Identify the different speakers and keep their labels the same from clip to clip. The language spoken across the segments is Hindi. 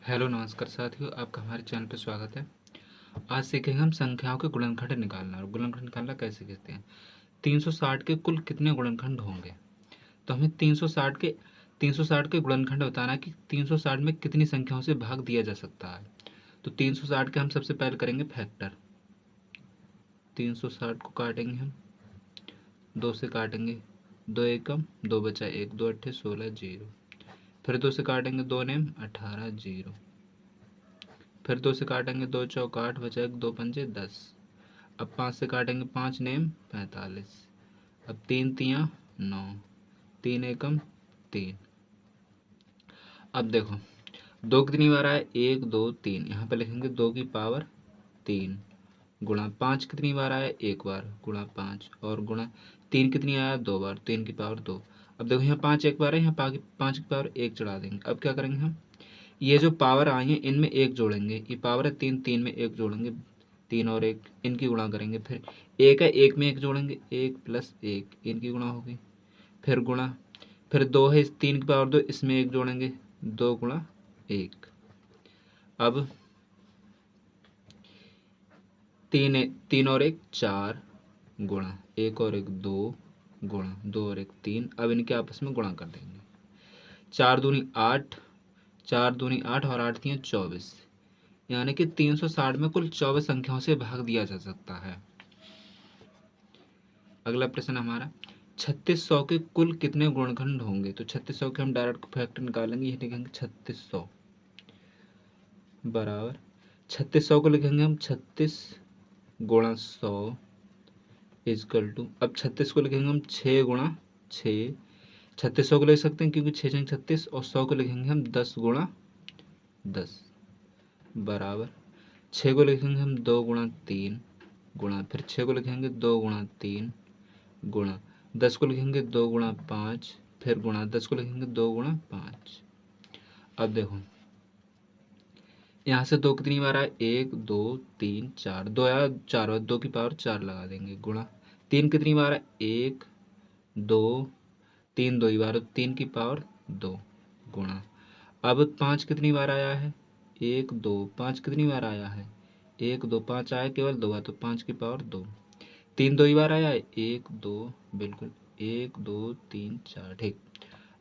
Speaker 1: हेलो नमस्कार साथियों, आपका हमारे चैनल पर स्वागत है। आज सीखेंगे हम संख्याओं के गुणनखंड निकालना। और गुणनखंड निकालना कैसे कहते हैं। 360 के कुल कितने गुणनखंड होंगे। तो हमें 360 के गुणनखंड बताना है कि 360 में कितनी संख्याओं से भाग दिया जा सकता है। तो 360 के हम सबसे पहले करेंगे फैक्टर। 360 को काटेंगे हम, 2 से काटेंगे, 2 एकम 2 बचा 1, 2 अट्ठे 16 जीरो। फिर 2 से काटेंगे, 2 नेम 18 जीरो। फिर 2 से काटेंगे, 2 चौक 8 बचा 1, 2 पंजे 10। अब 5 से काटेंगे, 5 नेम 45। अब 3 तियाँ 9, 3 एकम 3। अब देखो 2 कितनी बार आया, 1 2 3। यहाँ पे लिखेंगे 2 की पावर 3 गुणा 5 कितनी बार आया, 1 बार गुणा 5 और गुणा 3 कितनी आया, 2 बार, 3 की पावर 2। अब देखो यहाँ 5 एक बार है, यहाँ 5 की पावर 1 चढ़ा देंगे। अब क्या करेंगे हम, ये जो पावर आई है इनमें 1 जोड़ेंगे। ये पावर है 3, 3 में 1 जोड़ेंगे, 3 और 1 इनकी गुणा करेंगे। फिर 1 है, 1 में 1 जोड़ेंगे, 1 प्लस 1 इनकी गुणा होगी। फिर गुणा, फिर 2 है, 3 की पावर 2 इसमें 1 जोड़ेंगे, 2 गुणा 1। अब 3 और 1 4 गुणा 1 और 1 2 गुणा 2 और 1 3। अब इनके आपस में गुणा कर देंगे। 4 दूनी 8, 4 दूनी 8 और 8 तियाँ 24। यानी कि 360 में कुल 24 संख्याओं से भाग दिया जा सकता है। अगला प्रश्न हमारा, 3600 के कुल कितने गुणनखंड होंगे। तो 3600 के हम डायरेक्ट फैक्टर निकालेंगे। ये लिखेंगे 3600 बराबर 3600 को लिखेंगे हम 36 गुणा 100 इजकल टू, अब 36 को लिखेंगे हम 6 गुणा 6। 3600 को लिख सकते हैं क्योंकि 6 छंग 36, और 100 को लिखेंगे हम 10 गुणा 10 बराबर 6 को लिखेंगे हम 2 गुणा 3 गुणा, फिर 6 को लिखेंगे 2 गुणा 3 गुणा, 10 को लिखेंगे 2 गुणा 5, फिर गुणा 10 को लिखेंगे 2 गुणा 5। अब देखो यहाँ से 2 कितनी बार आया, 1 2 3 4, 2 आया 4 बार, 2 की पावर 4 लगा देंगे। गुणा 3 कितनी बार है, 1 2 3 2 ही बार, 3 की पावर 2 गुणा। अब 5 कितनी बार आया है, 1 2 5 कितनी बार आया है, 1 2 5 आया केवल 2 बार, तो 5 की पावर 2। 3 2 ही बार आया है, 1 2 बिल्कुल 1 2 3 4 ठीक।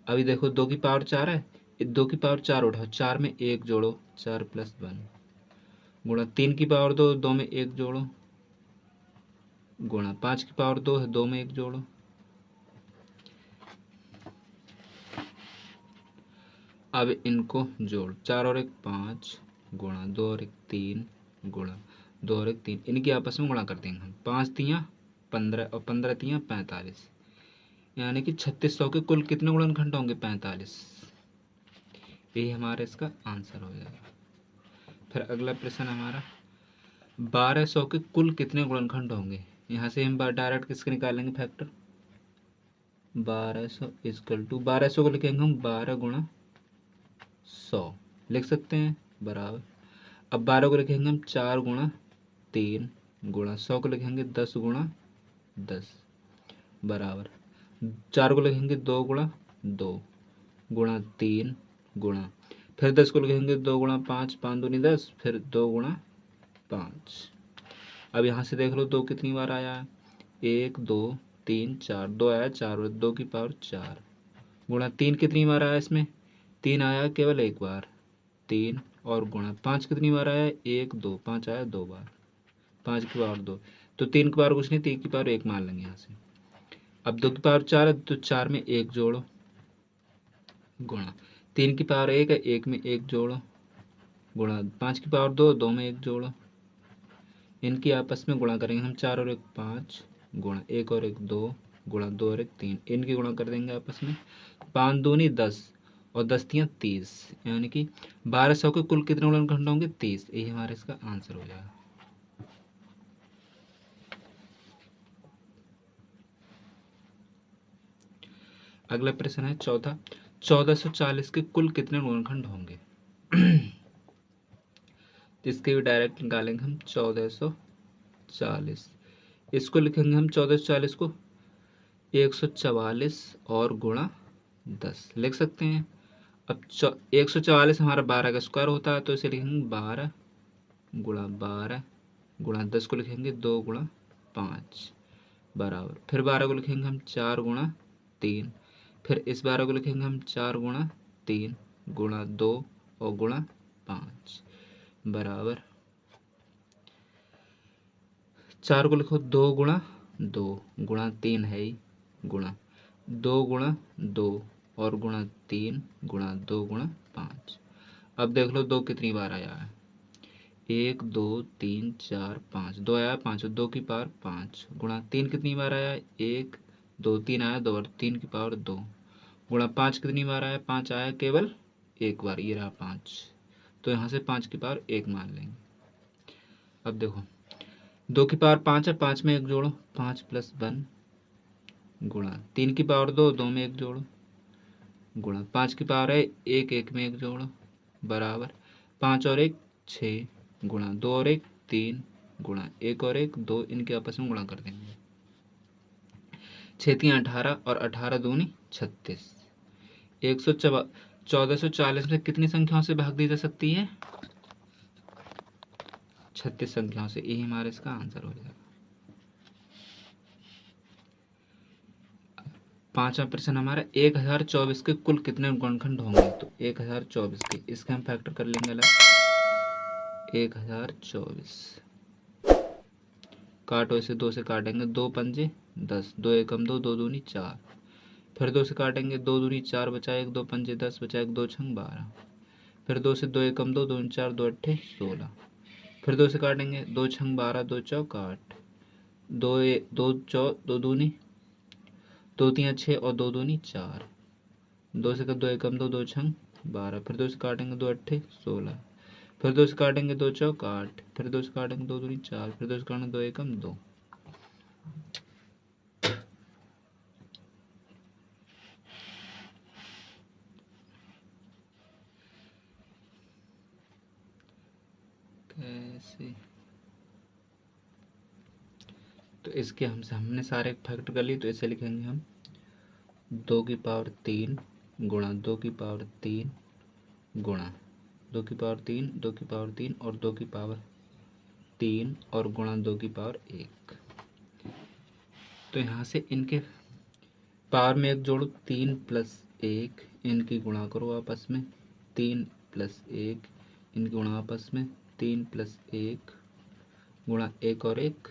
Speaker 1: अभी देखो 2 की पावर 4 है, 2 की पावर 4 उठाओ, 4 में 1 जोड़ो, 4 प्लस 1 गुणा 3 की पावर 2, 2 में 1 जोड़ो गुणा 5 की पावर 2 है, 2 में 1 जोड़ो। अब इनको जोड़, 4 और 1 5 गुणा 2 और 1 3 गुणा 2 और 1 3, इनकी आपस में गुणा कर देंगे हम। 5 तियाँ 15 और 15 तियाँ 45। यानी कि 3600 के कुल कितने गुणनखंड होंगे, 45। यही हमारा इसका आंसर हो जाएगा। फिर अगला प्रश्न हमारा, 1200 के कुल कितने गुणनखंड होंगे। यहाँ से हम डायरेक्ट किसके निकालेंगे फैक्टर, 1200 इजकल टू 1200 को लिखेंगे हम 12 गुणा 100 लिख सकते हैं बराबर। अब 12 को लिखेंगे हम 4 गुणा 3 गुणा 100 को लिखेंगे 10 गुणा 10 बराबर 4 को लिखेंगे 2 गुणा 2 गुणा 3 गुणा, फिर 10 को लिखेंगे 2 गुणा 5, 5 दूनी 10, फिर 2 गुणा 5। अब यहाँ से देख लो 2 कितनी बार आया है, 1 2 3 4, 2 आया 4 और 2 की पावर 4 गुणा 3 कितनी बार आया, इसमें 3 आया केवल 1 बार, 3 और गुणा 5 कितनी बार आया, 1 2 5 आया 2 बार, 5 की पावर 2, तो 3 की पावर कुछ नहीं, 3 की पावर 1 मान लेंगे यहाँ से। अब 2 की पावर 4 है तो 4 में 1 जोड़ो गुणा 3 की पावर 1 है, 1 में 1 जोड़ो गुणा 5 की पावर 2, 2 में 1 जोड़ो। इनकी आपस में गुणा करेंगे हम, 4 और 1 5 गुणा 1 और 1 2 गुणा 2 और 1 3, इनकी गुणा कर देंगे आपस में। 5 दूनी 10 और 10 तियाँ 30, यानी कि 1200 के कुल कितने गुणनखंड होंगे, 30। यही हमारा इसका आंसर हो जाएगा। अगला प्रश्न है चौथा, 1440 के कुल कितने गुणनखंड होंगे। इसके भी डायरेक्ट निकालेंगे हम 1440। इसको लिखेंगे हम 1440 को 144 और गुणा 10 लिख सकते हैं। अब 144 हमारा 12 का स्क्वायर होता है, तो इसे लिखेंगे 12 गुणा 12 गुणा 10 को लिखेंगे 2 गुणा 5 बराबर, फिर 12 को लिखेंगे हम 4 गुणा 3, फिर इस 12 को लिखेंगे हम 4 गुणा 3 गुणा 2 और गुणा 5 बराबर, 4 को लिखो 2 गुणा 2 गुणा 3 है ही, गुणा 2 गुणा 2 और गुणा 3 गुणा 2 गुणा 5। अब देख लो 2 कितनी बार आया है, 1 2 3 4 5, 2 आया 5, 2 की पावर 5 गुणा 3 कितनी बार आया, 1 2 3 आया 2 और 3 की पावर 2 गुणा 5 कितनी बार आया, 5 आया केवल एक बार, ये रहा 5, तो यहाँ से 5 की पावर 1 मान लेंगे। अब देखो 2 की पावर 5 है, 5 में 1 जोड़ो 5 + 1 गुणा 3 की पावर 2, 2 में 1 जोड़ो गुणा 5 की पावर है 1, 1 में 1 जोड़ो बराबर, 5 और 1 6 गुणा 2 और 1 3 गुणा 1 और 1 2, इनके आपस में गुणा कर देंगे, 6 3 18 और 18 दूनी 36। 1440 में कितनी संख्याओं से भाग दी जा सकती है, 36 संख्याओं से, यही हमारा इसका आंसर हो जाएगा। पांचवा प्रश्न हमारा 1024 के कुल कितने गुणनखंड होंगे, तो 1024 के, इसका हम फैक्टर कर लेंगे अलग, 1024 काटो, इसे 2 से काटेंगे, 2 पंजे 10, 2 एकम 2, 2 दूनी 4, फिर 2 से काटेंगे, 2 दूनी 4 बचा 1, 2 पंजे 10 बचा 1, 2 छंग 12, फिर 2 से 2 एकम 2, 2 दूनी 4, 2 अट्ठे 16, फिर 2 से काटेंगे, 2 छंग 12, 2 चौक 8, 2 दूनी 2 3 6 और 2 दूनी 4, 2 से 2 एकम 2, 2 छंग 12, फिर 2 से काटेंगे 2 अट्ठे 16, फिर 2 से काटेंगे 2 चौक 8, फिर 2 से काटेंगे 2 दूनी 4, फिर 2 से काटेंगे 2 एकम 2। कैसे, तो इसके हमने सारे फैक्टर कर लिए, तो इसे लिखेंगे हम 2 की पावर 3 गुणा 2 की पावर 3 गुणा 2 की पावर 3, 2 की पावर 3 और 2 की पावर 3 और गुणा 2 की पावर 1। तो यहाँ से इनके पावर में 1 जोड़ो, 3 + 1 इनकी गुणा करो आपस में, 3 + 1 इनकी गुणा आपस में, 3 + 1 गुणा 1 और 1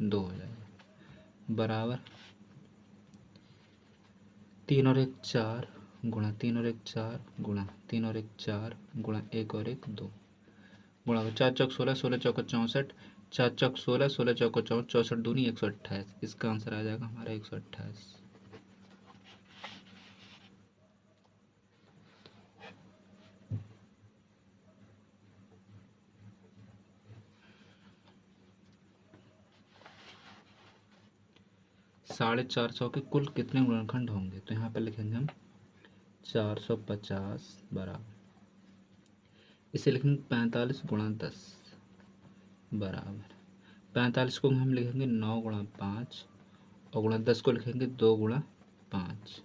Speaker 1: 2 हो जाएगा बराबर, 3 और 1 4 गुणा 3 और 1 4 गुणा 3 और 1 4 गुणा 1 और 1 2 गुणा 4 चौक 16, 16 चौका 64, 4 चौक 16, 16 चौका 64, 64 दूनी 128, इसका आंसर आ जाएगा हमारा 128। साढ़े 400 के कुल कितने गुणनखंड होंगे, तो यहाँ पर लिखेंगे हम 450 बराबर, इसे लिखेंगे 45 गुणा 10 बराबर, 45 को हम लिखेंगे 9 गुणा 5 और गुणा 10 को लिखेंगे 2 गुणा 5,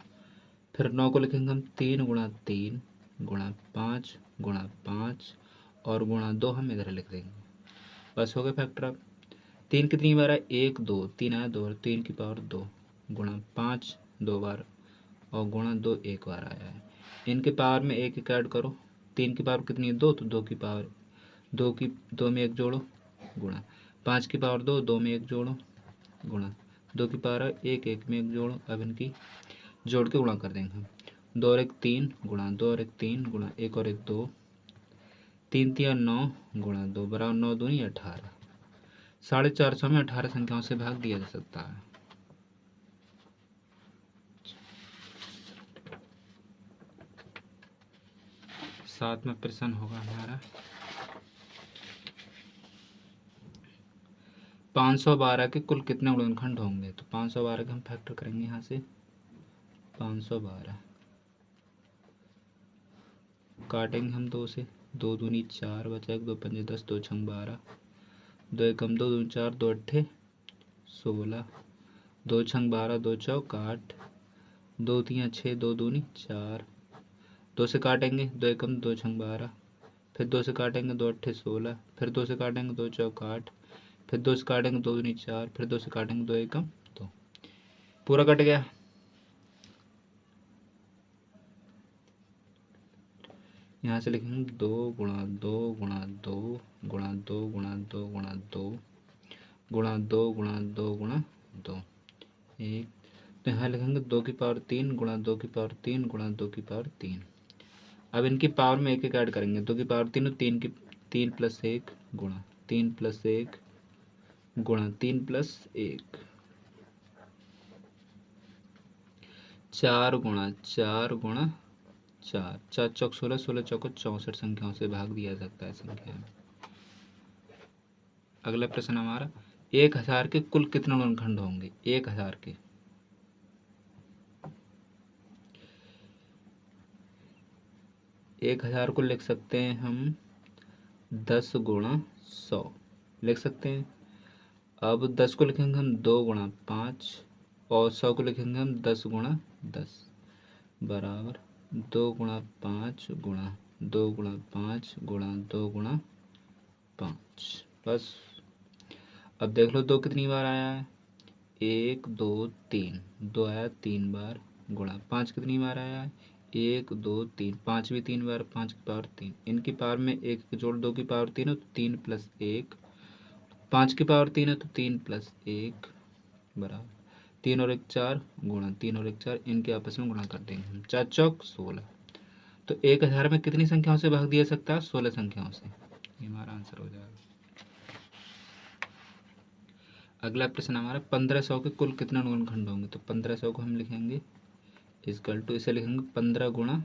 Speaker 1: फिर 9 को लिखेंगे हम 3 गुणा 3 गुणा 5 गुणा 5 और गुणा 2 हम इधर लिख देंगे, बस हो गए फैक्टर। अब 3 कितनी बार है, 1 2 3 आया 2 और 3 की पावर 2 गुणा 5 2 बार और गुणा 2 एक बार आया है, इनके पावर में 1 1 ऐड करो, 3 की पावर कितनी है 2, तो 2 की पावर 2 में 1 जोड़ो गुणा 5 की पावर 2, 2 में 1 जोड़ो गुणा 2 की पावर 1, 1 में 1 जोड़ो, अब इनकी जोड़ के गुणा कर देंगे हम, 2 और 1 3 गुणा 2 और 1 3 गुणा 1 और 1 2, 3 3 9 गुणा 2 बराबर 9 दूनी 18। 450 में 18 संख्याओं से भाग दिया जा सकता है। सातवां प्रश्न होगा हमारा 512 के कुल कितने गुणनखंड होंगे, तो 512 के हम फैक्टर करेंगे यहाँ से, 512 काटेंगे हम 2 से, 2 दूनी 4 बचा 1, 2 पंजे 10, 2 छंग 12, 2 एकम 2, 2 4, 2 अट्ठे 16, 2 छंग 12, 2 चौक 8, 2 3 6, 2 दूनी 4, 2 से काटेंगे, 2 एकम 2 छंग 12, फिर 2 से काटेंगे, 2 अट्ठे 16, फिर 2 से काटेंगे, 2 चौक 8, फिर 2 से काटेंगे, 2 दूनी 4, फिर 2 से काटेंगे, 2 एकम 2, पूरा कट गया। यहाँ से लिखेंगे 2 गुणा 2 गुणा 2 गुणा 2 गुणा 2 गुणा 2 गुणा 2 गुणा 2 गुणा 2 एक, तो यहाँ लिखेंगे 2 की पावर 3 गुणा 2 की पावर 3 गुणा 2 की पावर 3। अब इनकी पावर में एक एक ऐड करेंगे, 2 की पावर 3 और 3 की 3 प्लस 1 गुणा 3 प्लस 1 गुणा 3 प्लस 1, 4 गुणा 4 गुणा 4, 4 चौक 16, 16 चौक 64 संख्याओं से भाग दिया जाता है संख्या में। अगला प्रश्न हमारा, 1000 के कुल कितने गुणनखंड होंगे? 1000 के 1000 को लिख सकते हैं हम 10 गुणा 100 लिख सकते हैं। अब 10 को लिखेंगे हम 2 गुणा 5 और 100 को लिखेंगे हम 10 गुणा 10 बराबर 2 गुणा 5 गुणा 2 गुणा 5 गुणा 2 गुणा 5। बस अब देख लो 2 कितनी बार आया है, 1 2 3, 2 आया 3 बार गुणा 5 कितनी बार आया है, 1 2 3, 5 भी 3 बार, 5 की पावर 3, इनकी पावर में एक जोड़ 2 की पावर 3 है तो 3 प्लस 1, 5 की पावर 3 है तो 3 प्लस 1 बराबर 3 और 1 4 गुणा 3 और 1 4, इनके आपस में गुणा कर देंगे हम, 4 चौक 16। तो 1000 में कितनी संख्याओं से भाग दिया सकता है? 16 संख्याओं से। ये हमारा आंसर हो जाएगा। अगला प्रश्न हमारा, 1500 के कुल कितने गुणनखंड होंगे? तो 1500 को हम लिखेंगे इक्वल टू, इसे लिखेंगे 15 गुणा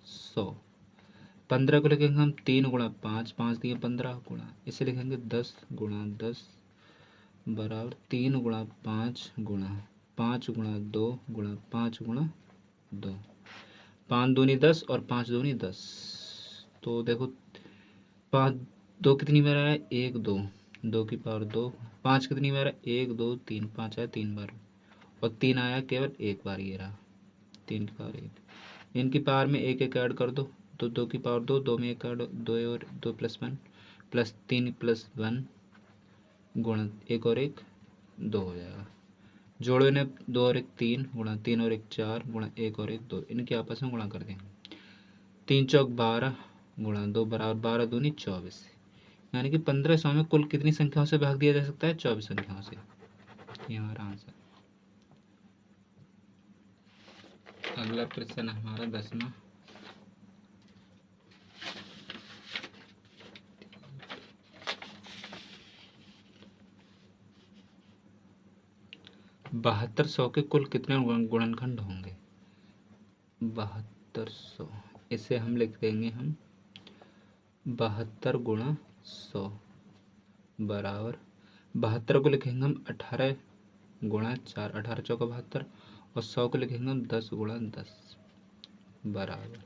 Speaker 1: 100, 15 को लिखेंगे हम 3 गुणा 5, 5 दिए 15 गुणा, इसे लिखेंगे 10 गुणा 10 बराबर 3 गुणा 5 गुणा 5 गुणा 2 गुणा 5 गुणा 2, 5 दूनी 10 और 5 दूनी 10, तो देखो 5 2 कितनी बार आया, 1 2, 2 की पावर 2, 5 कितनी बार है, 1 2 3, 5 आया 3 बार और 3 आया केवल एक बार, ये रहा 3 की पावर 1। इनकी पावर में एक एक ऐड कर दो, तो 2 की पावर 2, 2 में एक ऐड 2 और 2 प्लस 1 प्लस 3 प्लस 1 गुणा 1 और 1 2 हो जाएगा। जोड़ो इन्हें, 2 और 1 3 गुणा 3 और 1 4 गुणा 1 और 1 2, इनके आपस में गुणा कर देंगे, 3 चौक 12 गुणा 2 बराबर 12 दूनी 24, यानी कि 1500 में कुल कितनी संख्याओं से भाग दिया जा सकता है? 24 संख्याओं से। ये हमारा आंसर। अगला प्रश्न हमारा 10वां, बहत्तर सौ के कुल कितने गुणनखंड होंगे? 7200, इसे हम लिख देंगे हम 72 गुणा 100 बराबर 72 को लिखेंगे हम 18 गुणा 4, 18 चौका 72 और 100 को लिखेंगे हम 10 गुणा 10 बराबर,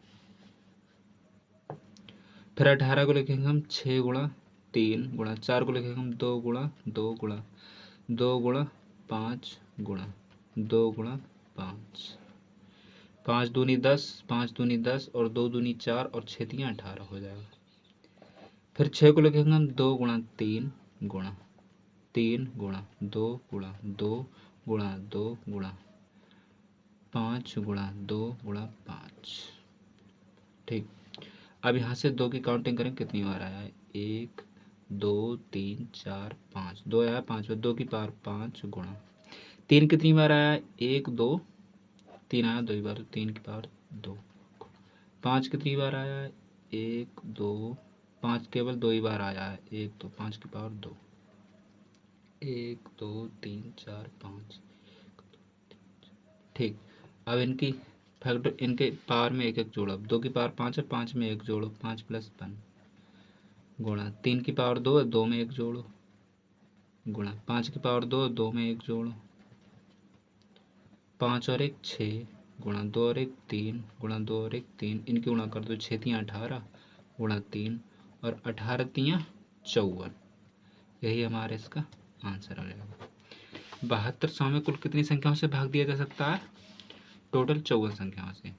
Speaker 1: फिर 18 को लिखेंगे हम 6 गुणा 3 गुणा 4 को लिखेंगे हम 2 गुणा 2 गुणा 2 गुणा 5 गुणा 2 गुणा 5, 5 दूनी 10, 5 दूनी 10 और 2 दूनी 4 और 6 तियाँ 18 हो जाएगा। फिर 6 को लिखेंगे हम 2 गुणा 3 गुणा 3 गुणा 2 गुणा 2 गुणा 2 गुणा 5 गुणा 2 गुणा 5। ठीक, अब यहाँ से 2 की काउंटिंग करें कितनी बार आया है, 1 2 3 4 5, 2 आया 5 बार, 2 की पावर 5 गुणा 3 कितनी बार आया है, 1 2 3 आया 2 बार, 3 की पावर 2, 5 कितनी बार आया है, 1 2 5 केवल 2 ही बार आया है, 1 2 5 की पावर 2, 1 2 3 4 5। ठीक, अब इनकी फैक्टर, इनके पावर में एक एक जोड़ो, 2 की पावर 5 है, 5 में एक जोड़ो 5 प्लस 1 गुणा 3 की पावर 2 है, 2 में एक जोड़ो गुणा 5 की पावर 2 है, 2 में एक जोड़ो 5 और 1 6 गुणा 2 और 1 3 गुणा 2 और 1 3, इनकी गुणा कर दो, 6 तियाँ 18 गुणा 3 और 18 तियाँ 54, यही हमारे इसका आंसर आ जाएगा। 7200 में कुल कितनी संख्याओं से भाग दिया जा सकता है? टोटल 54 संख्याओं से।